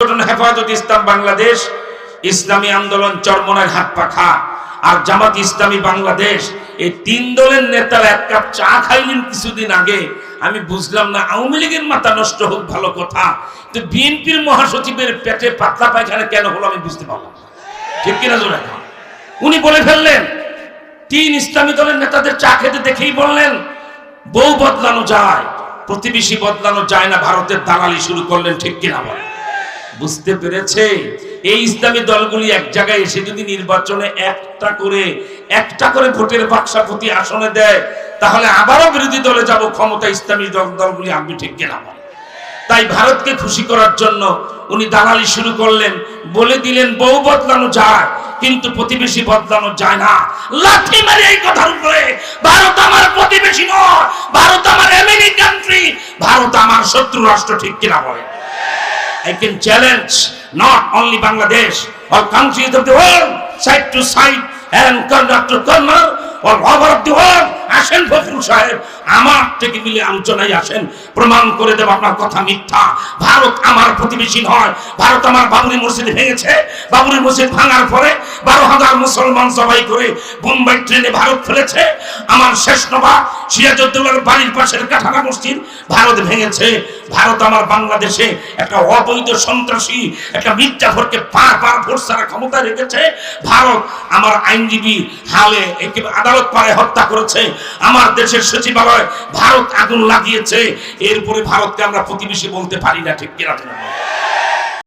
হেফাজত ইসলাম বাংলাদেশ, ইসলামী আন্দোলন চরমনায় হাত পাখা আর জামাত ইসলামী বাংলাদেশ, এই তিন দলের নেতারা এক কাপ চা খাইলেন কিছুদিন আগে। আমি বুঝলাম না, আওয়ামী লীগের মাথা নষ্ট হোক ভালো কথা, কিন্তু বিএনপির মহাসচিবের পেটে পাতলা পায়খানা কেন হলো আমি বুঝতে পারলাম। ঠিক কিনা জোরে? উনি বলে ফেললেন, তিন ইসলামী দলের নেতাদের চা খেতে দেখেই বললেন বউ বদলানো যায়, প্রতিবেশী বদলানো যায় না, ভারতের দালালি শুরু করলেন। ঠিক কিনা বলেন? বুঝতে পেরেছে এই ইসলামী দলগুলি এক জায়গায় এসে যদি নির্বাচনে একটা করে ভোটের বাক্সা প্রতি আসনে দেয়, তাহলে আবারও বিরোধী দলে যাব, ক্ষমতা ইসলামী দলগুলি আসবে। ঠিক কিনা বলেন? তাই ভারতকে খুশি করার জন্য উনি দালালি শুরু করলেন, বলে দিলেন বউ বদলানো যায় কিন্তু প্রতিবেশী বদলানো যায় না। লাঠি মারে এই কথার উপরে, ভারত আমার প্রতিবেশী নয়, ভারত আমার এনিমি কান্ট্রি, ভারত আমার শত্রু রাষ্ট্র। ঠিক কিনা বলেন? I can challenge not only Bangladesh, all countries of the world, side to side, and corner to corner, all over the world. আসেন ফখরুল সাহেব, আমার থেকে মিলে আলোচনায় আসেন, প্রমাণ করে দেব আপনার কথা মিথ্যা। ভারত আমার প্রতিবেশী নয়, ভারত আমার বাবরি মসজিদ ভেঙেছে, বাবরি মসজিদ ভাঙার পরে 12,000 মুসলমান জবাই করে বোম্বাই ট্রেনে ভারত ফেলেছে। আমার শেষ নবাব সিরাজউদ্দৌলার বাড়ির পাশের কাঠানা মসজিদ ভারত ভেঙেছে। ভারত আমার বাংলাদেশে একটা অবৈধ সন্ত্রাসী, একটা মির্জাফরকে বারবার ভোট ছাড়া ক্ষমতা রেখেছে। ভারত আমার আইনজীবী হালে একেবারে আদালত পাড়ায় হত্যা করেছে। আমার দেশের সচিবালয় ভারত আগুন লাগিয়েছে। এরপরে ভারতকে আমরা প্রতিবেশী বলতে পারি না। ঠিক কিনা?